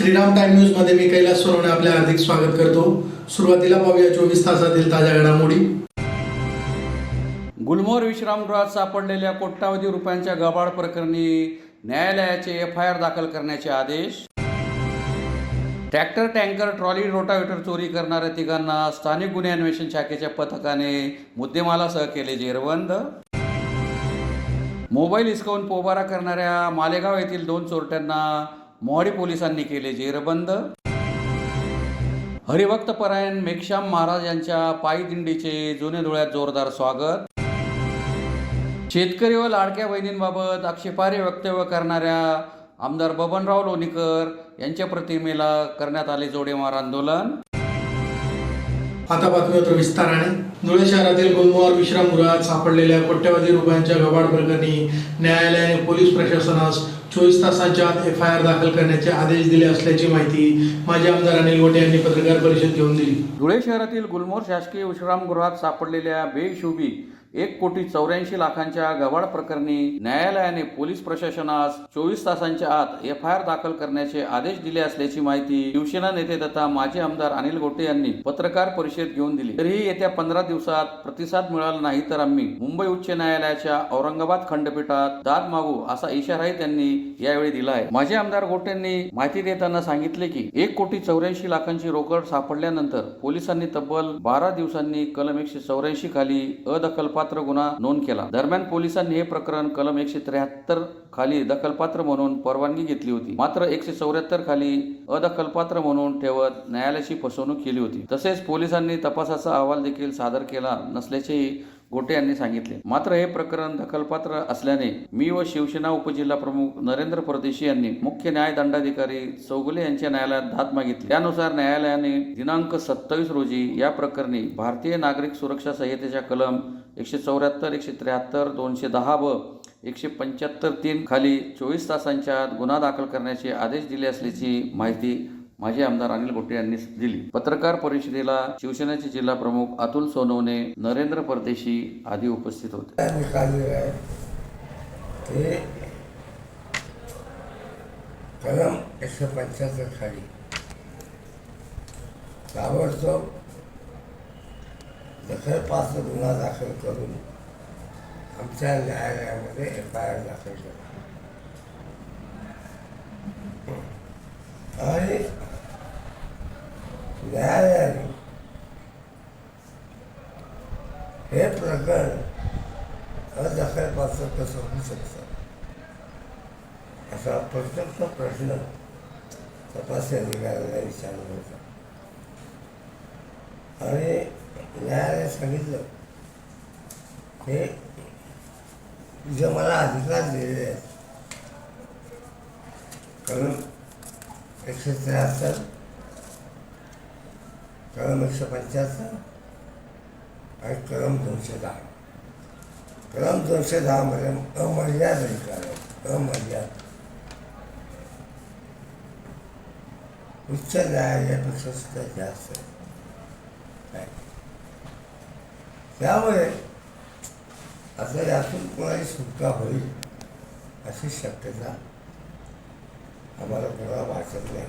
Shriram time news मध्ये मी कैलास सोनवणे आपले हार्दिक स्वागत करतो। सुरुवातीला पाहूया 24 तासातील ताज्या घडामोडी। गुलमोहर विश्रामगृहात सापडलेल्या कोट्यावधी रुपयांच्या गबाळ प्रकरणी न्यायालयाचे FIR दाखल करण्याचे आदेश। ट्रॅक्टर टँकर ट्रॉली रोटावेटर चोरी करणाऱ्या तिघांना स्थानिक गुन्हे अन्वेषण शाखेच्या पथकाने मुद्देमालासह केले जेरबंद। मोबाईल हिसकावून पोबारा करणाऱ्या मालेगाव येथील 2 चोरट्यांना मोहाडी पोलिसांनी केले जेरबंद। हरिभक्त परायण मेघश्याम महाराज यांच्या पायी दिंडीचे जुने धुळ्यात जोरदार स्वागत। शेतकरी व लाडक्या बहिणींबाबत आक्षेपार्ह वक्तव्य करणाऱ्या आमदार बबनराव लोणीकर यांच्या प्रतिमेला करण्यात आले जोडेमार आंदोलन। आता बातमीपत्र विस्ताराने। धुळे शहरातील गुलमोहर विश्रामगृहात सापडलेल्या कोट्यवधी रुपयांच्या गबाळ प्रकरणी न्यायालयाने पोलीस प्रशासनास 24 तासांच्या आत FIR दाखल करण्याचे आदेश दिले असल्याची माहिती माजी आमदार अनिल गोटे यांनी पत्रकार परिषद घेऊन दिली। धुळे शहरातील गुलमोहर शासकीय विश्रामगृहात सापडलेल्या बेहिशोबी 1,84,00,00,000च्या गबाळ प्रकरणी न्यायालयाने पोलीस प्रशासनास 24 तासांच्या आत FIR दाखल करण्याचे आदेश दिले असल्याची माहिती शिवसेना नेते तथा माजी आमदार अनिल गोटे यांनी पत्रकार परिषद घेऊन दिली। तरीही येत्या 15 दिवसात प्रतिसाद मिळाला नाही तर आम्ही मुंबई उच्च न्यायालयाच्या औरंगाबाद खंडपीठात दाद मागू असा इशाराही त्यांनी यावेळी दिला आहे। माजी आमदार गोटेंनी माहिती देताना सांगितले की 1,84,00,00,000ची रोकड सापडल्यानंतर पोलिसांनी तब्बल 12 दिवसांनी कलम 184 खाली अदखलपात्र गुन्हा नोंद केला। दरम्यान पोलिसांनी हे प्रकरण कलम 173 खाली दखलपात्र म्हणून परवानगी घेतली होती, मात्र 174 खाली अदखलपात्र म्हणून ठेवत न्यायालयाची फसवणूक केली होती। तसेच पोलिसांनी तपासाचा अहवाल देखील सादर केला नसल्याचेही गोटे यांनी सांगितले। मात्र हे प्रकरण दखलपात्र असल्याने मी व शिवसेना उपजिल्हा प्रमुख नरेंद्र परदेशी यांनी मुख्य न्याय दंडाधिकारी चौगुले यांच्या न्यायालयात दाद मागितली। त्यानुसार न्यायालयाने दिनांक 27 रोजी या प्रकरणी भारतीय नागरिक सुरक्षा संहितेच्या कलम 174, 173, 210 व 175(3) खाली 24 तासांच्या आत गुन्हा दाखल करण्याचे आदेश दिले असल्याची माहिती माजी आमदार अनिल गोटे यांनी दिली। पत्रकार परिषदेला शिवसेनेचे जिल्हा प्रमुख अतुल सोनवणे, नरेंद्र परदेशी आदी उपस्थित होते। कलम 175 खाली ताबडतोब दखलपात्र गुन्हा दाखल करून आमच्या न्यायालयामध्ये FIR दाखल केला आणि न्यायालयाने हे प्रकरण अदखलपात्र कसं होऊ शकतं असा प्रत्यक्ष प्रश्न तपास अधिकाऱ्याला विचारला होता आणि न्यायालयाने सांगितलं हे जे मला अधिकार दिलेले आहेत कलम 173, कलम 175 आणि कलम 210। कलम 210 मध्ये अमर्याद अधिकार आहेत, अमर्याद। उच्च न्यायालयापेक्षा सुद्धा जास्त आहे। त्यामुळे आता यातून कोणाची सुटका होईल अशी शक्यता आम्हाला कोणाला वाटत नाही।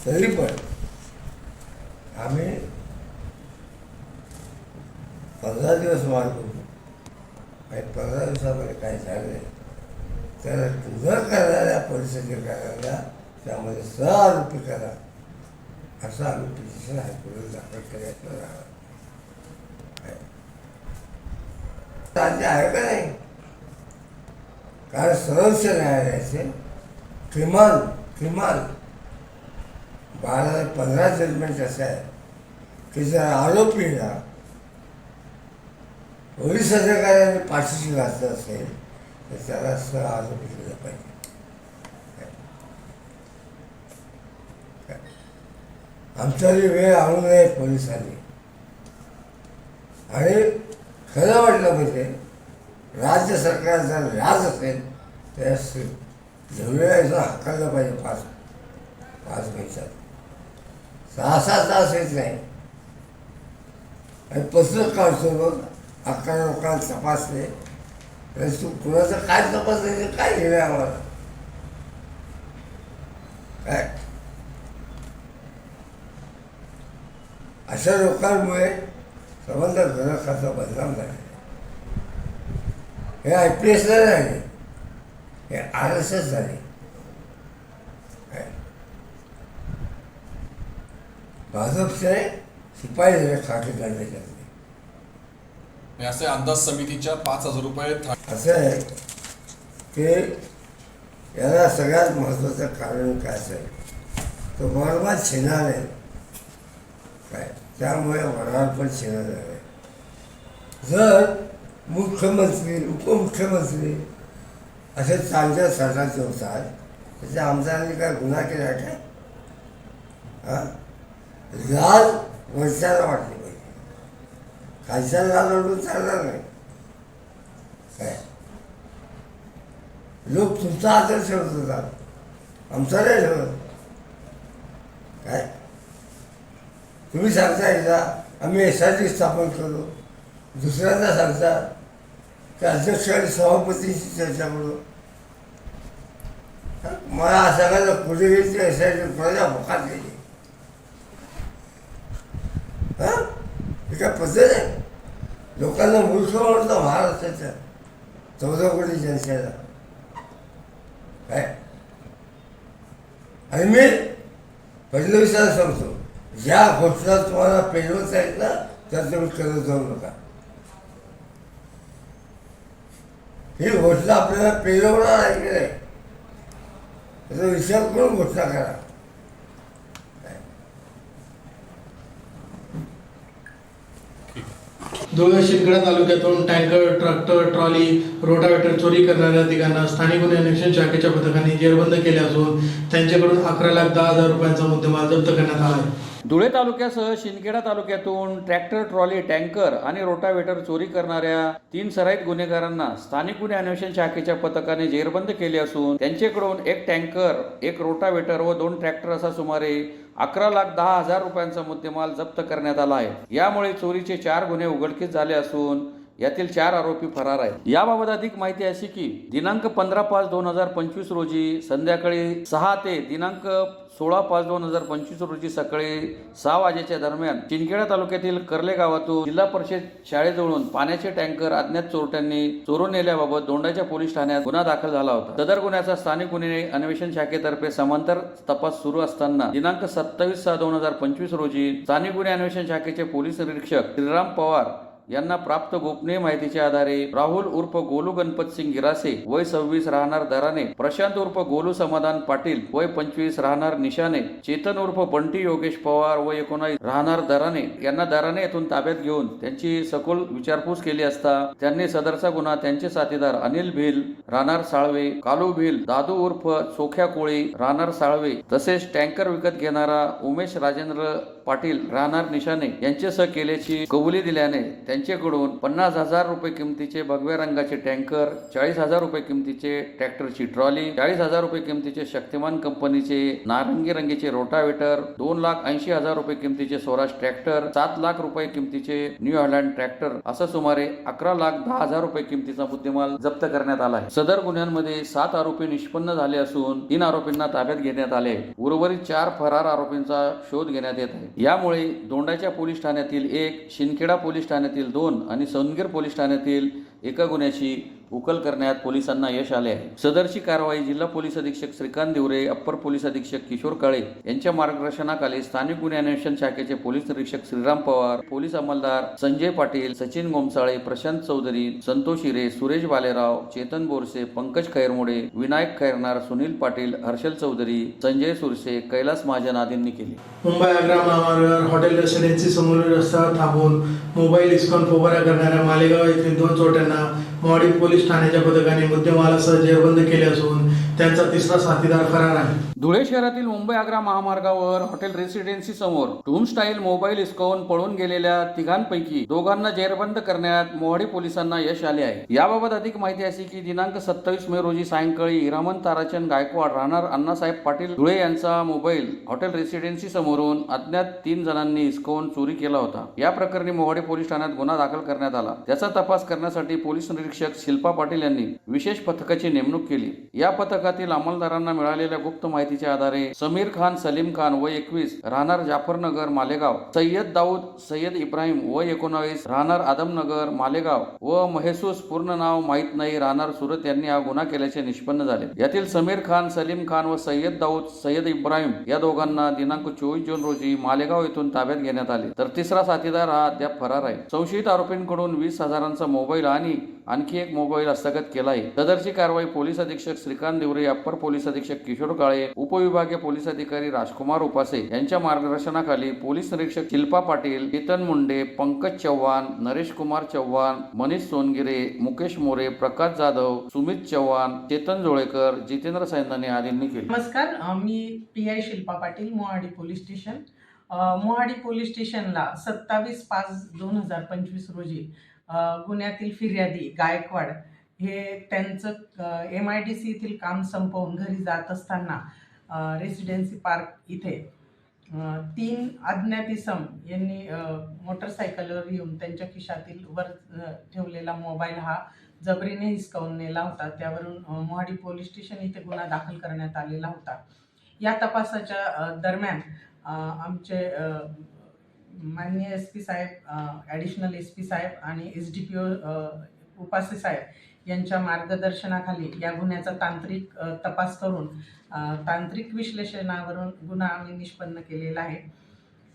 तरी पण आम्ही 15 दिवस वाढ करू आणि 15 दिवसामध्ये काही झाले तर न करणाऱ्या पोलीस अधिकाऱ्यांना त्यामध्ये सहआरोपी करा असं आम्ही पिटिशन हायकोर्टात दाखल केल्याचं राहणार आहे का नाही। कारण सर्वोच्च न्यायालयाचे किमान 12 ते 15 जजमेंट असं आहे की जर आरोपीला पोलीस अधिकाऱ्यांनी पाठीशी घातलं असेल तर त्याला सहआरोपी केलं पाहिजे। आमच्याही वेळ आणू नये पोलिसांनी। आणि खरं वाटलं म्हणजे राज्य सरकार जर व्याज असेल तर झुळवेळेचं हाकललं पाहिजे 5 महिन्यात 6-6 तास येत नाही आणि पुस्तक काढतो बघ 11 लोकांना तपासले तर तू कुणाचं काय तपासायचं काय घेणं आम्हाला काय अशा लोकांमुळे संबंध धरण खासा बदनाम झाले. हे IPS नाही झाले, हे RSS झाले. भाजपचे शिपाई झाले खाकी काढण्याच्यातले. असे अंदाज समितीच्या 5,000 रुपये असं आहे की याला सगळ्यात महत्त्वाचं कारण काय असेल तो वरवाद शिणार आहे काय, त्यामुळे वरवाद पण शिणार आहे. जर मुख्यमंत्री उपमुख्यमंत्री असे चांगल्या सरकारचे होतात त्याच्या आमदारांनी काय गुन्हा केला काय? हां, लाज वर्षाला वाटली पाहिजे, खालच्या लाज ओढून चालणार नाही काय. लोक तुमचा आदर ठेवत होतात, आमचा नाही ठेवत काय. तुम्ही सांगता एकदा आम्ही SRT स्थापन करू, दुसऱ्यांदा सांगता की अध्यक्ष आणि सभापतींशी चर्चा करू. मला असं सांगायला पुढे गेली SRT कोणाच्या भोकात गेली. हां, ही काय पद्धत आहे? लोकांना मूर्ख म्हणतो महाराष्ट्राच्या 14 कोटी जनतेला काय. आणि मी फडणवीसाला सांगतो, ज्या घोषणा तुम्हाला पेलवत आहेत ना त्या तुम्ही करत जाऊ नका. ही घोषणा आपल्याला पेलवणार आहे की नाही त्याचा विचार करून घोषणा करा. धुळे शिंदखेडा तालुक्यातून टँकर, ट्रॅक्टर, ट्रॉली, रोटावेटर चोरी करणाऱ्या तिघांना स्थानिक गुन्हे अन्वेषण शाखेच्या पथकाने जेरबंद केले असून त्यांच्याकडून 11,10,000 रुपयांचा मुद्देमाल जप्त करण्यात आला आहे. धुळे तालुक्यासह शिंदखेडा तालुक्यातून ट्रॅक्टर, ट्रॉली, टँकर आणि रोटावेटर चोरी करणाऱ्या 3 सराईत गुन्हेगारांना स्थानिक गुन्हे अन्वेषण शाखेच्या पथकाने जेरबंद केले असून त्यांच्याकडून 1 टँकर, 1 रोटावेटर व 2 ट्रॅक्टर असा सुमारे 11,10,000 रुपयांचा मुद्देमाल जप्त करण्यात आला आहे. यामुळे चोरीचे 4 गुन्हे उघडकीस झाले असून यातील 4 आरोपी फरार आहेत. याबाबत अधिक माहिती अशी की दिनांक 15/5/2025 रोजी संध्याकाळी 6 ते दिनांक 16/5/2025 रोजी सकाळी 6 वाजेच्या दरम्यान शिंदखेडा तालुक्यातील कर्ले गावातून जिल्हा परिषद शाळेजवळून पाण्याचे टँकर अज्ञात चोरट्यांनी चोरून नेल्याबाबत दोंडाच्या पोलीस ठाण्यात गुन्हा दाखल झाला होता. सदर गुन्ह्याचा स्थानिक गुन्हे अन्वेषण शाखेतर्फे समांतर तपास सुरू असताना दिनांक 27/6/2025 रोजी स्थानिक गुन्हे अन्वेषण शाखेचे पोलीस निरीक्षक श्रीराम पवार यांना प्राप्त गोपनीय माहितीच्या आधारे राहुल उर्फ गोलू गणपत सिंग गिरासे वय 26 राहणार दराने, प्रशांत उर्फ गोलू समाधान पाटील वय 25 राहणार निशाने, चेतन उर्फ बंटी योगेश पवार वय 19 राहणार दराने यांना दराने येथून ताब्यात घेऊन त्यांची सखोल विचारपूस केली असता त्यांनी सदरचा गुन्हा त्यांचे साथीदार अनिल भिल राहणार साळवे, कालू भिल, दादू उर्फ सोख्या कोळी राहणार साळवे तसेच टँकर विकत घेणारा उमेश राजेंद्र पाटील राहणार निशाने यांच्यासह केल्याची कबुली दिल्याने त्यांच्याकडून 50,000 रुपये किमतीचे भगव्या रंगाचे टँकर, 40,000 रुपये किमतीचे ट्रॅक्टरची ट्रॉली, 40,000 रुपये किमतीचे शक्तिमान कंपनीचे नारंगी रंगीचे रोटावेटर, 2,80,000 रुपये किमतीचे स्वराज ट्रॅक्टर, 7 लाख रुपये किमतीचे न्यू हॉलँड ट्रॅक्टर असा सुमारे 11,10,000 रुपये किमतीचा मुद्देमाल जप्त करण्यात आला आहे. सदर गुन्ह्यांमध्ये 7 आरोपी निष्पन्न झाले असून 3 आरोपींना ताब्यात घेण्यात आले. उर्वरित 4 फरार आरोपींचा शोध घेण्यात येत आहे. यामुळे दोंडाच्या पोलीस ठाण्यातील 1, शिंदखेडा पोलीस ठाण्यातील 2 आणि सोनगीर पोलीस ठाण्यातील 1 गुन्ह्याची उकल करण्यात पोलिसांना यश आले आहे. सदरची कारवाई जिल्हा पोलीस अधीक्षक श्रीकांत दिवरे, अप्पर पोलीस अधीक्षक किशोर काळे यांच्या मार्गदर्शनाखाली स्थानिक गुन्हे अन्वेषण शाखेचे पोलीस निरीक्षक श्रीराम पवार, पोलीस अंमलदार संजय पाटील, सचिन गोमसाळे, प्रशांत चौधरी, संतोष हिरे, सुरेश बालेराव, चेतन बोरसे, पंकज खैरमोडे, विनायक खैरनार, सुनील पाटील, हर्षल चौधरी, संजय सुरसे, कैलास महाजन आदींनी केली. मुंबई आग्रा महामार्गावर हॉटेल रेसिडेन्सी समोरील रस्त्यावर थांबून मोबाईल डिस्काउंट फवारा करणाऱ्या मालेगाव येथील 2 चोरट्यांना मोहाडी पोलीस ठाण्याच्या पथकाने मुद्देमालासह जेरबंद केले असून त्यांचा 3रा साथीदार फरार आहे. धुळे शहरातील मुंबई आग्रा महामार्गावर हॉटेल रेसिडेन्सी समोर टूम स्टाईल मोबाईल हिसकावून पळून गेलेल्या तिघांपैकी 2घांना जेरबंद करण्यात मोहाडी पोलिसांना यश आले आहे. याबाबत अधिक माहिती अशी की दिनांक 27 मे रोजी सायंकाळी हिरामन ताराचंद गायकवाड राहणार अण्णासाहेब पाटील धुळे यांचा मोबाईल हॉटेल रेसिडेन्सी समोरून अज्ञात 3 जणांनी हिसकावून चोरी केला होता. या प्रकरणी मोहाडी पोलीस ठाण्यात गुन्हा दाखल करण्यात आला. त्याचा तपास करण्यासाठी पोलीस निरीक्षक शिल्पा पाटील यांनी विशेष पथकाची नेमणूक केली. या पथकात पथकातील अंमलदारांना मिळालेल्या गुप्त माहितीच्या आधारे समीर खान सलीम खान वय 21 राहणार जाफरनगर मालेगाव, सय्यद दाऊद सय्यद इब्राहिम वय 19 राहणार आदमनगर मालेगाव व महेसूस पूर्ण नाव माहीत नाही राहणार सुरत यांनी हा गुन्हा केल्याचे निष्पन्न झाले। यातील समीर खान सलीम खान व सय्यद दाऊद सय्यद इब्राहिम या दोघांना दिनांक 24 जून रोजी मालेगाव येथून ताब्यात घेण्यात आले, तर तिसरा साथीदार हा अद्याप फरार आहे। संशयित आरोपींकडून 20,000चा मोबाईल आणि आणखी एक मोबाईल हस्तगत केला आहे। सदरची कारवाई पोलीस अधीक्षक श्रीकांत देवरे, अप्पर पोलीस अधीक्षक किशोर काळे, उपविभागीय पोलीस अधिकारी राजकुमार उपासे यांच्या मार्गदर्शनाखाली पोलीस निरीक्षक शिल्पा पाटील, केतन मुंडे, पंकज चव्हाण, नरेश कुमार चव्हाण, मनीष सोनगिरे, मुकेश मोरे, प्रकाश जाधव, सुमित चव्हाण, चेतन जोळेकर, जितेंद्र सैंदाने आदींनी केले। नमस्कार, मी PI Shilpa Patil, Mohadi police station. Mohadi police स्टेशनला 27/5/2025 रोजी गुन्ह्यातील फिर्यादी गायकवाड हे त्यांचं MIDC येथील काम संपवून घरी जात असताना रेसिडेन्सी पार्क इथे 3 अज्ञात इसम यांनी मोटरसायकलवर येऊन त्यांच्या खिशातील वर ठेवलेला मोबाईल हा जबरीने हिसकावून नेला होता। त्यावरून मोहाडी पोलीस स्टेशन इथे गुन्हा दाखल करण्यात आलेला होता। या तपासाच्या दरम्यान आमचे माननीय SP साहेब, ॲडिशनल SP साहेब आणि SDPO उपासे साहेब यांच्या मार्गदर्शनाखाली या गुन्ह्याचा तांत्रिक तपास करून तांत्रिक विश्लेषणावरून गुन्हा आम्ही निष्पन्न केलेला आहे।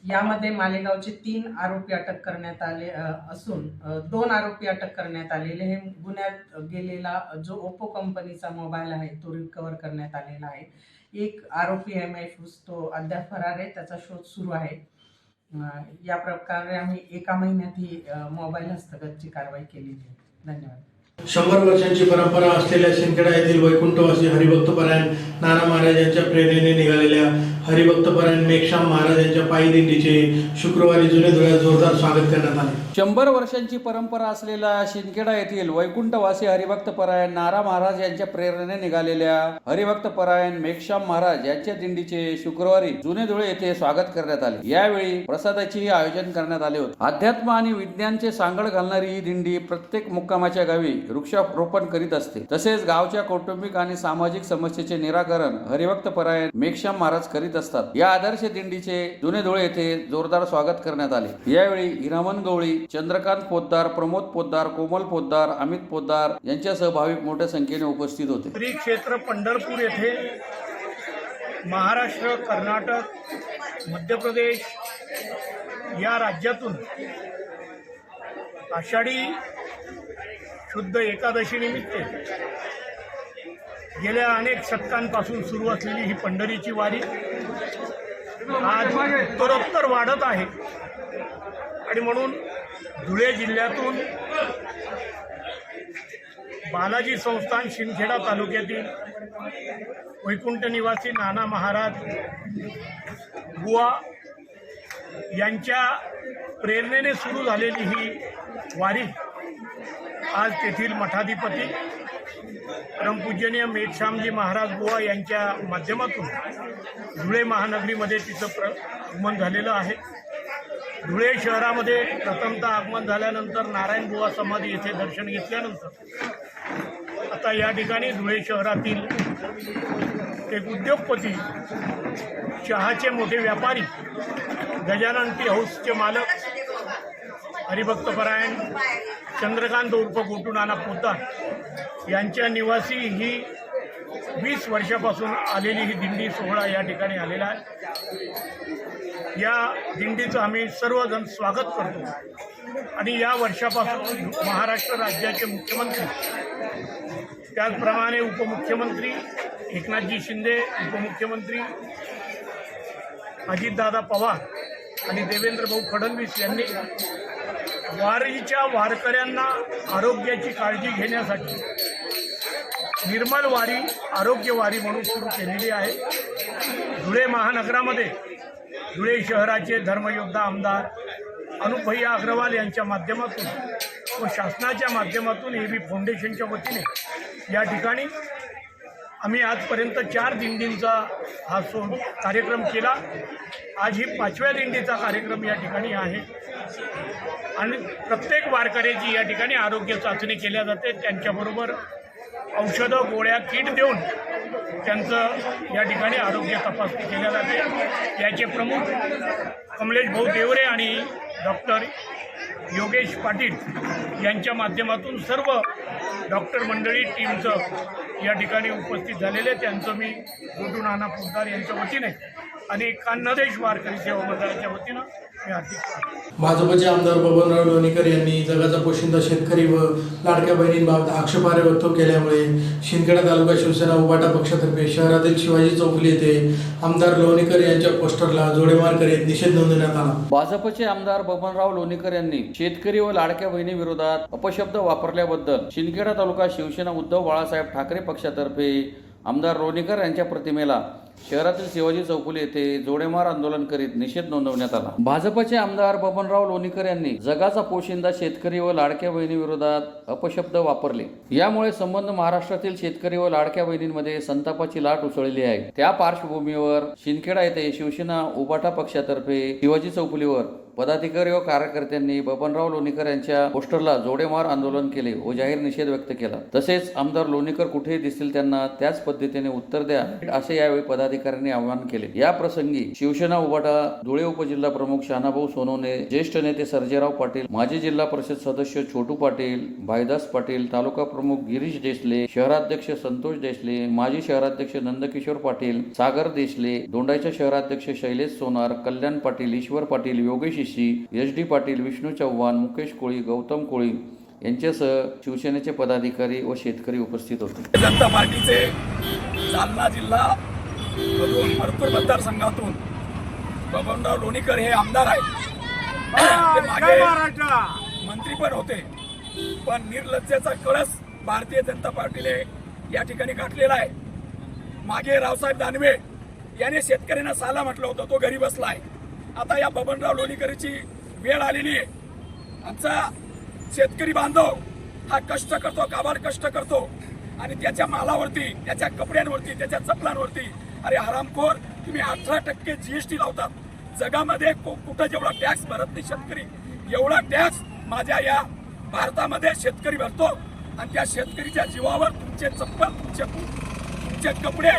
यामध्ये मालेगावचे 3 आरोपी अटक करण्यात आले असून 2 आरोपी अटक करण्यात आलेले हे गुन्ह्यात गेलेला जो ओप्पो कंपनीचा मोबाईल आहे तो रिकवर करण्यात आलेला आहे। एक आरोपी MI फूस तो अद्याप फरार आहे, त्याचा शोध सुरू आहे। या प्रकारे आम्ही एका महिन्यात ही मोबाईल हस्तगतची कारवाई केलेली आहे। धन्यवाद। 100 वर्षांची परंपरा असलेल्या शिंदखेडा येथील वैकुंठवासी हरिभक्तपरायण नाना महाराज यांच्या प्रेरणेने निघालेल्या हरिभक्तपरायण मेघश्याम महाराज यांच्या पायी दिंडीचे शुक्रवारी जुने धुळ्यात जोरदार स्वागत करण्यात आले। 100 वर्षांची परंपरा असलेल्या शिंदखेडा येथील वैकुंठवासी हरिभक्तपरायण नाना महाराज यांच्या प्रेरणेने निघालेल्या हरिभक्तपरायण मेघश्याम महाराज यांच्या दिंडीचे शुक्रवारी जुने धुळे येथे स्वागत करण्यात आले। यावेळी प्रसादाचेही आयोजन करण्यात आले होते। अध्यात्म आणि विज्ञानचे सांगड घालणारी ही दिंडी प्रत्येक मुक्कामाच्या गावी वृक्षारोपण करीत असते। तसेच गावच्या कौटुंबिक आणि सामाजिक समस्येचे निराकरण हरिभक्तपरायण मेघश्याम महाराज करीत असतात। या आदर्श दिंडीचे जुने धुळे येथे जोरदार स्वागत करण्यात आले। यावेळी हिरामन गवळी, चंद्रकांत पोद्दार, प्रमोद पोद्दार, कोमल पोद्दार, अमित पोद्दार यांच्यासह भाविक मोठ्या संख्येने उपस्थित होते। श्री क्षेत्र पंढरपूर येथे महाराष्ट्र, कर्नाटक, मध्य प्रदेश या राज्यातून आषाढी शुद्ध एकादशी निमित्त गेल्या अनेक शतकांपासून सुरू असलेली ही पंढरीची वारी आज उत्तरोत्तर वाढत आहे आणि म्हणून धुळे जिल्ह्यातून बालाजी संस्थान शिंदखेडा तालुक्यातील वैकुंठ निवासी नाना महाराज बुवा यांच्या प्रेरणेने सुरू झालेली ही वारी आज तेथील मठाधिपती परमपूजनीय मेघश्यामजी महाराज बुवा यांच्या माध्यमातून धुळे महानगरीमध्ये तिचं आगमन झालेलं आहे। धुळे शहरामध्ये प्रथमतः आगमन झाल्यानंतर नारायण बुवा समाधी येथे दर्शन घेतल्यानंतर आता या ठिकाणी धुळे शहरातील एक उद्योगपती, चहाचे मोठे व्यापारी, गजानन टी हाऊसचे मालक हरिभक्तपरायण चंद्रकांत उर्फ गोटू नाना पोद्दार यांच्या निवासी ही 20 वर्षापासून आलेली ही दिंडी सोहळा या ठिकाणी आलेला आहे। या दिंडीचं आम्ही सर्वजण स्वागत करतो आणि या वर्षापासून महाराष्ट्र राज्याचे मुख्यमंत्री, त्याचप्रमाणे उपमुख्यमंत्री एकनाथजी शिंदे, उपमुख्यमंत्री अजितदादा पवार आणि देवेंद्रभाऊ फडणवीस यांनी वारीच्या वारकऱ्यांना आरोग्याची काळजी घेण्यासाठी निर्मल वारी, आरोग्य वारी म्हणून सुरू केलेली आहे। धुळे महानगरामध्ये धुळे शहराचे धर्मयोद्धा आमदार अनुपभैया अग्रवाल यांच्या माध्यमातून व शासनाच्या माध्यमातून AB फाउंडेशनच्या वतीने या ठिकाणी आम्ही आजपर्यंत 4 दिंडींचा हा कार्यक्रम केला। आज ही 5व्या दिंडीचा कार्यक्रम या ठिकाणी आहे आणि प्रत्येक वारकऱ्याची या ठिकाणी आरोग्य चाचणी केल्या जाते। त्यांच्याबरोबर औषधं, गोळ्या, किट देऊन त्यांचं या ठिकाणी आरोग्य तपासणी केल्या जाते. याचे प्रमुख कमलेश भाऊ देवरे आणि डॉक्टर योगेश पाटील यांच्या माध्यमातून सर्व डॉक्टर मंडळी टीमचं या ठिकाणी उपस्थित झालेले. त्यांचं मी गुड्डू नाना पोद्दार यांच्या वतीने आणि खान्देश वारकरी सेवा मंडळाच्या वतीनं मी हार्दिक भाजपचे आमदार बबनराव लोणीकर यांनी जगाचा पोशिंदा शेतकरी व लाडक्या बहिणींबाबत आक्षेपार्ह वक्तव्य केल्यामुळे शिंदखेडा तालुका शिवसेना उभाटा पक्षातर्फे शहरातील शिवाजी चौफुली येथे आमदार लोणीकर यांच्या पोस्टरला जोडेमार करीत निषेध नोंदवण्यात आला. भाजपचे आमदार बबनराव लोणीकर यांनी शेतकरी व लाडक्या बहिणी विरोधात अपशब्द वापरल्याबद्दल शिंदखेडा तालुका शिवसेना उद्धव बाळासाहेब ठाकरे पक्षातर्फे आमदार लोणीकर यांच्या प्रतिमेला शहरातील शिवाजी चौफुली येथे जोडेमार आंदोलन करीत निषेध नोंदवण्यात आला. भाजपचे आमदार बबनराव लोणीकर यांनी जगाचा पोशिंदा शेतकरी व लाडक्या बहिणी विरोधात अपशब्द वापरले. यामुळे संबंध महाराष्ट्रातील शेतकरी व लाडक्या बहिणींमध्ये संतापाची लाट उसळली आहे. त्या पार्श्वभूमीवर शिंदखेडा येथे शिवसेना उभाटा पक्षातर्फे शिवाजी चौफुलीवर पदाधिकारी व कार्यकर्त्यांनी बबनराव लोणीकर यांच्या पोस्टरला जोडेमार आंदोलन केले व जाहीर निषेध व्यक्त केला. तसेच आमदार लोणीकर कुठेही दिसतील त्यांना त्याच पद्धतीने उत्तर द्या असे यावेळी पदाधिकाऱ्यांनी आवाहन केले. या प्रसंगी शिवसेना उभाटा धुळे उपजिल्हा प्रमुख शानाभाऊ सोनवणे, ज्येष्ठ नेते सर्जेराव पाटील, माजी जिल्हा परिषद सदस्य छोटू पाटील, भाईदास पाटील, तालुका प्रमुख गिरीश देशले, शहराध्यक्ष संतोष देशले, माजी शहराध्यक्ष नंदकिशोर पाटील, सागर देशले, दोंडाईचे शहराध्यक्ष शैलेश सोनार, कल्याण पाटील, ईश्वर पाटील, योगेश एस डी पाटील, विष्णू चव्हाण, मुकेश कोळी, गौतम कोळी यांच्यासह शिवसेनेचे पदाधिकारी व शेतकरी उपस्थित होते. जनता पार्टीचे जालना जिल्हा परतूर मतदारसंघातून बबनराव लोणीकर हे आमदार आहेत. ते मागे मंत्री पण होते, पण निर्लज्जेचा कळस भारतीय जनता पार्टीने या ठिकाणी गाठलेला आहे. मागे रावसाहेब दानवे याने शेतकऱ्यांना साला म्हटलं होतं, तो घरी बसला आहे. आता या बबनराव लोणीकरची वेळ आलेली आहे. आमचा शेतकरी बांधव हा कष्ट करतो, काबाड कष्ट करतो आणि त्याच्या मालावरती, त्याच्या कपड्यांवरती, त्याच्या चपलांवरती अरे हरामखोर तुम्ही 18% GST लावतात. जगामध्ये कुठं जेवढा टॅक्स भरत नाही शेतकरी, एवढा टॅक्स माझ्या या भारतामध्ये शेतकरी भरतो. आणि त्या शेतकरीच्या जीवावर तुमचे चप्पल, तुमचे कपडे,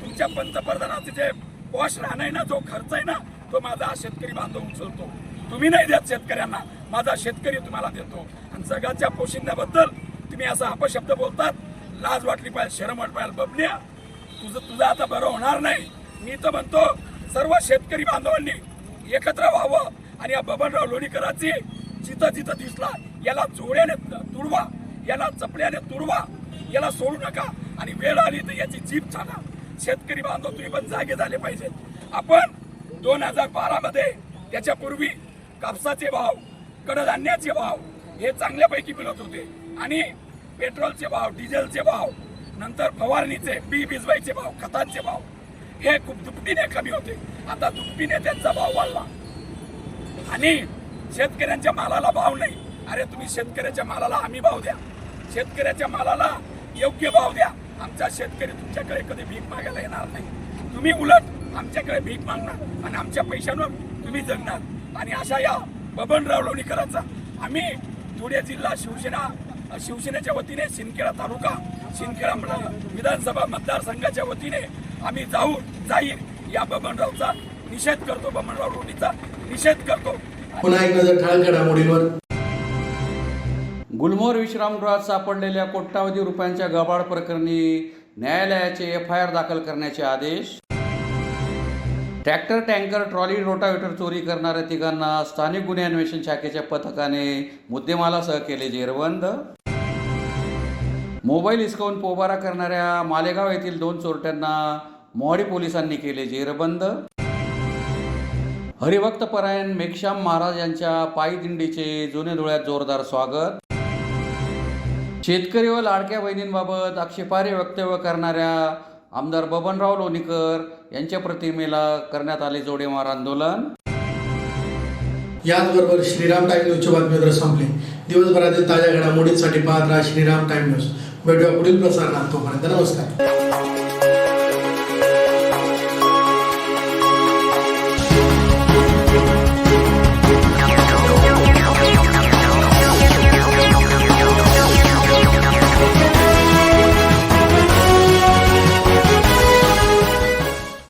तुमच्या पंतप्रधानाचे जे पॉश राहणं आहे ना, जो खर्च आहे ना, तो माझा शेतकरी बांधव उचलतो. तुम्ही नाही देत शेतकऱ्यांना, माझा शेतकरी तुम्हाला देतो. आणि जगाच्या पोशिंद्याबद्दल तुम्ही असा अपशब्द बोलतात, लाज वाटली पाहिजे, शरम वाटली पाहिजे. बबन्या तुझं आता बरं होणार नाही. मी तर म्हणतो सर्व शेतकरी बांधवांनी एकत्र व्हावं आणि या बबनराव लोणीकराची जिथं जिथं दिसला याला जोड्याने तुडवा, याला चपल्याने तुडवा, याला सोडू नका. आणि वेळ आली तर याची जीभ छाना. शेतकरी बांधव तुम्ही पण जागे झाले पाहिजेत. आपण 2012 मध्ये त्याच्यापूर्वी कापसाचे भाव, कडधान्याचे भाव हे चांगल्यापैकी मिळत होते आणि पेट्रोलचे भाव, डिझेलचे भाव, नंतर फवारणीचे, बी भिजवायचे भाव, खतांचे भाव हे खूप दुपटीने कमी होते. आता दुपटीने त्यांचा भाव वाढला आणि शेतकऱ्यांच्या मालाला भाव नाही. अरे तुम्ही शेतकऱ्याच्या मालाला हमी भाव द्या, शेतकऱ्याच्या मालाला योग्य भाव द्या. आमचा शेतकरी तुमच्याकडे कधी भीक मागायला येणार नाही. तुम्ही उलट आमच्याकडे भीक मागणार आणि आमच्या पैशांवर तुम्ही जगणार. आणि अशा या बबनराव लोणीकरांचा आम्ही धुळे जिल्हा शिवसेनेच्या वतीने शिंदखेडा तालुका, शिंदखेडा विधानसभा मतदारसंघाच्या वतीने आम्ही जाहीर या बबनरावचा निषेध करतो, बबनराव लोणीचा निषेध करतो. पुन्हा एक नजर ठळक घडामोडींवर. गुलमोहर विश्रामगृहात सापडलेल्या कोट्यावधी रुपयांच्या गबाळ प्रकरणी न्यायालयाचे FIR दाखल करण्याचे आदेश. ट्रॅक्टर, टँकर, ट्रॉली, रोटावेटर चोरी करणाऱ्या तिघांना स्थानिक गुन्हे अन्वेषण शाखेच्या पथकाने मुद्देमालासह केले जेरबंद. मोबाईल हिसकावून पोबारा करणाऱ्या मालेगाव येथील 2 चोरट्यांना मोहाडी पोलिसांनी केले जेरबंद. हरिभक्त परायण मेघश्याम महाराज यांच्या पायी दिंडीचे जुने धुळ्यात जोरदार स्वागत. शेतकरी व लाडक्या बहिणींबाबत आक्षेपार्ह वक्तव्य करणाऱ्या आमदार बबनराव लोणीकर यांच्या प्रतिमेला करण्यात आले जोडेमार आंदोलन. याचबरोबर श्रीराम टाइम न्यूजच्या बातमीपत्र संपले. दिवसभरातील ताज्या घडामोडींसाठी पाहत राहा श्रीराम टाइम न्यूज. भेटूया पुढील प्रसारणात. तोपर्यंत नमस्कार.